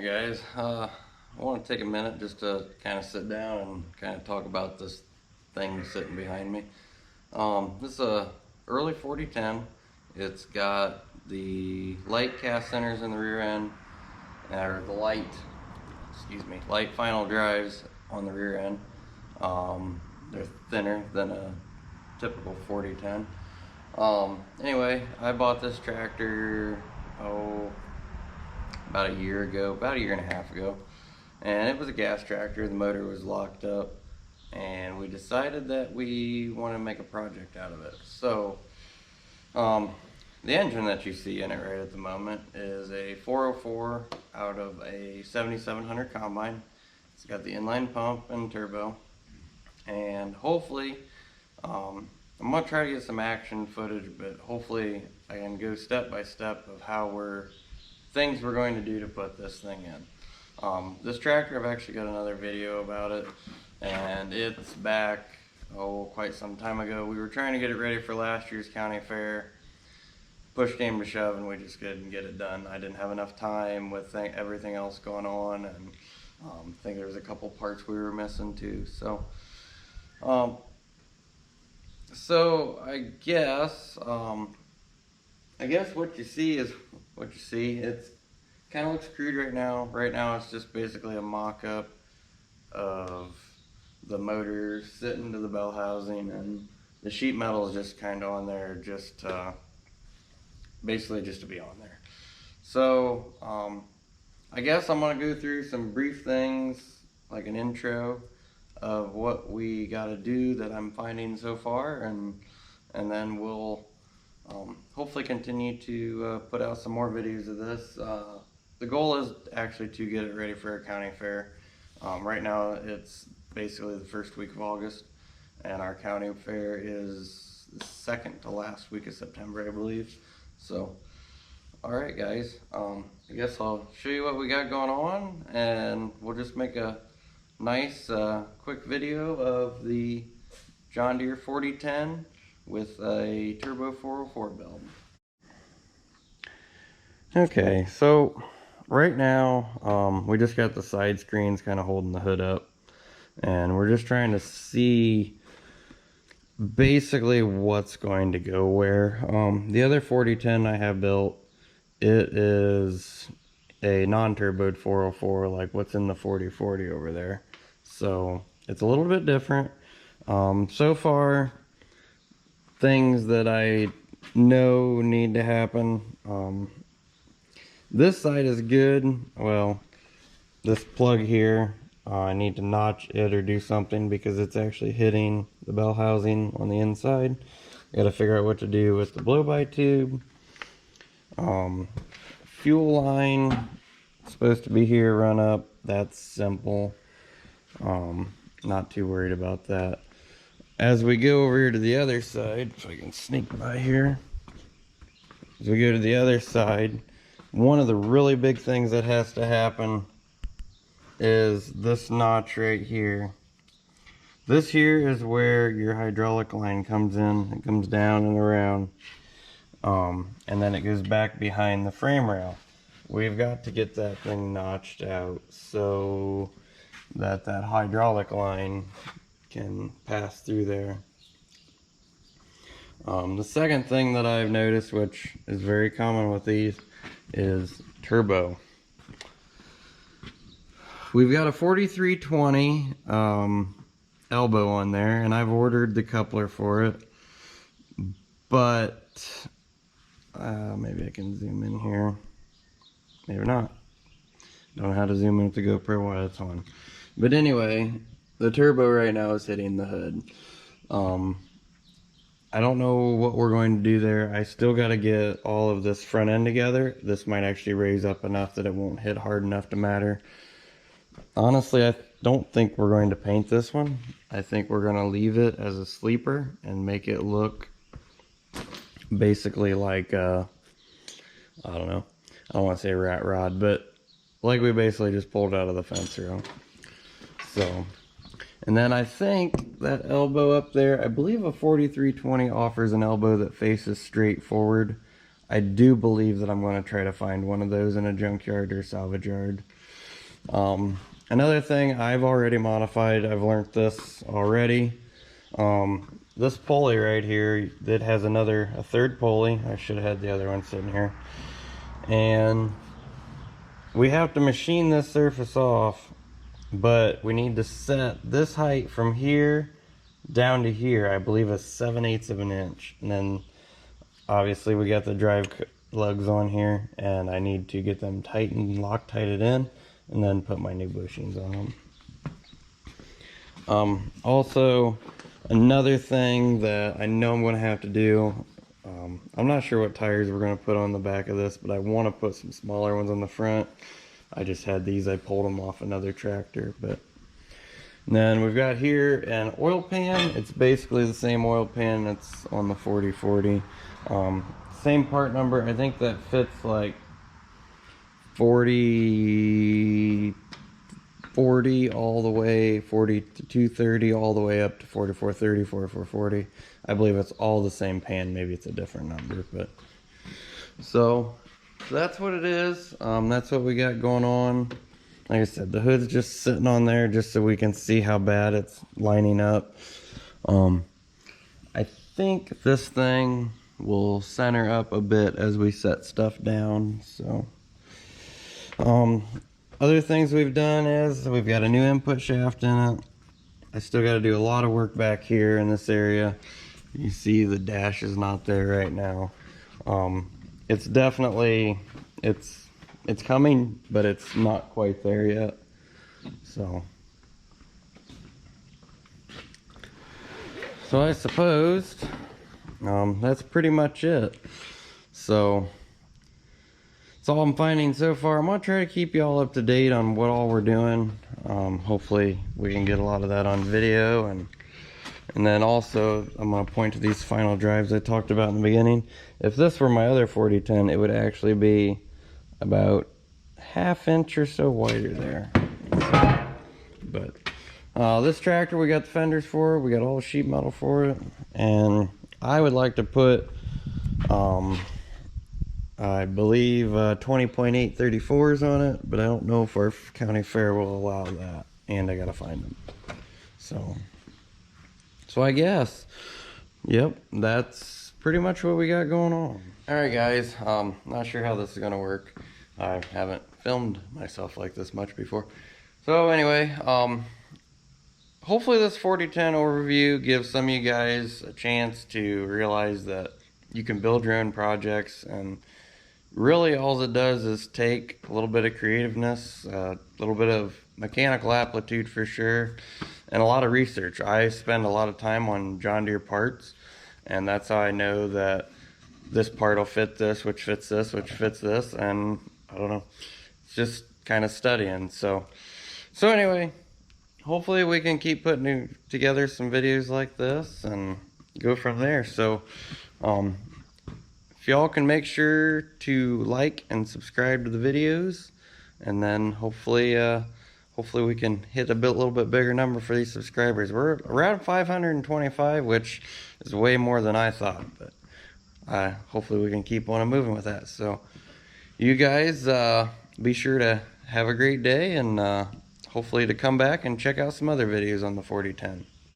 Alright guys, I want to take a minute just to kind of sit down and kind of talk about this thing sitting behind me. This is a early 4010. It's got the light cast centers in the rear end, or the light final drives on the rear end. They're thinner than a typical 4010. Anyway, I bought this tractor, about a year and a half ago, and it was a gas tractor. The motor was locked up, and we decided that we want to make a project out of it. So the engine that you see in it right at the moment is a 404 out of a 7700 combine. It's got the inline pump and turbo, and hopefully I'm gonna try to get some action footage, but hopefully I can go step by step of things we're going to do to put this thing in. This tractor, I've actually got another video about it, and it's back, quite some time ago. We were trying to get it ready for last year's county fair. Push came to shove and we just couldn't get it done. I didn't have enough time with everything else going on, and I think there was a couple parts we were missing too. So I guess what you see is what you see. It's kind of looks crude right now. Right now it's just basically a mock-up of the motor sitting to the bell housing, and the sheet metal is just kind of on there just basically just to be on there. So I guess I'm going to go through some brief things, like an intro of what we got to do that I'm finding so far, and then we'll hopefully continue to put out some more videos of this. The goal is actually to get it ready for our county fair. Right now it's basically the first week of August, and our county fair is the second to last week of September, I believe. So alright guys, I guess I'll show you what we got going on, and we'll just make a nice quick video of the John Deere 4010 with a turbo 404 build. Okay, so right now we just got the side screens kind of holding the hood up, and we're just trying to see basically what's going to go where. The other 4010 I have built, it is a non-turboed 404, like what's in the 4040 over there. So it's a little bit different. So far, things that I know need to happen. This side is good. Well, this plug here, I need to notch it or do something because it's actually hitting the bell housing on the inside. Got to figure out what to do with the blow-by tube. Fuel line supposed to be here, run up. That's simple. Not too worried about that. As we go over here to the other side, if I can sneak by here. As we go to the other side, one of the really big things that has to happen is this notch right here. This here is where your hydraulic line comes in. It comes down and around, and then it goes back behind the frame rail. We've got to get that thing notched out so that hydraulic line can pass through there. The second thing that I've noticed, which is very common with these, is turbo. We've got a 4320 elbow on there, and I've ordered the coupler for it, but maybe I can zoom in here. Maybe not. Don't know how to zoom in with the GoPro while it's on. But anyway, the turbo right now is hitting the hood. I don't know what we're going to do there. I still got to get all of this front end together. This might actually raise up enough that it won't hit hard enough to matter. Honestly, I don't think we're going to paint this one. I think we're going to leave it as a sleeper and make it look basically like, I don't know. I don't want to say rat rod, but like we basically just pulled out of the fence row. So, and then I think that elbow up there, I believe a 4320 offers an elbow that faces straight forward. I do believe that I'm going to try to find one of those in a junkyard or salvage yard. Another thing I've already modified, I've learned this already. This pulley right here, that has a third pulley. I should have had the other one sitting here. And we have to machine this surface off, but we need to set this height from here down to here. I believe it's 7/8 of an inch. And then obviously we got the drive lugs on here, and I need to get them tightened, Loctited in, and then put my new bushings on them. Also, another thing that I know I'm going to have to do, I'm not sure what tires we're going to put on the back of this, but I want to put some smaller ones on the front. I just had these, I pulled them off another tractor. But and then we've got here an oil pan. It's basically the same oil pan that's on the 4040. Same part number. I think that fits like 40 all the way, 40 to 230 all the way up to 4430, 4440. I believe it's all the same pan. Maybe it's a different number, but so that's what it is. That's what we got going on. Like I said, the hood's just sitting on there just so we can see how bad it's lining up. I think this thing will center up a bit as we set stuff down. So other things we've done is we've got a new input shaft in it. I still got to do a lot of work back here in this area. You see the dash is not there right now. It's definitely, it's coming, but it's not quite there yet. So I suppose that's pretty much it. So that's all I'm finding so far. I'm gonna try to keep you all up to date on what all we're doing. Hopefully we can get a lot of that on video, and then also I'm gonna point to these final drives I talked about in the beginning. If this were my other 4010, it would actually be about ½ inch or so wider there. But this tractor, we got the fenders for it, we got all the sheet metal for it, and I would like to put I believe 20.834s on it, but I don't know if our county fair will allow that, and I gotta find them. So I guess, yep, that's pretty much what we got going on. All right, guys, not sure how this is gonna work. I haven't filmed myself like this much before. So anyway, hopefully this 4010 overview gives some of you guys a chance to realize that you can build your own projects, and really all it does is take a little bit of creativeness, a little bit of mechanical aptitude for sure, and a lot of research. I spend a lot of time on John Deere parts, and that's how I know that this part will fit this, which fits this, which fits this, and I don't know, it's just kind of studying. So anyway, hopefully we can keep putting together some videos like this and go from there. So if y'all can make sure to like and subscribe to the videos, and then hopefully we can hit a little bit bigger number for these subscribers. We're around 525, which is way more than I thought, but hopefully we can keep on moving with that. So you guys be sure to have a great day, and hopefully to come back and check out some other videos on the 4010.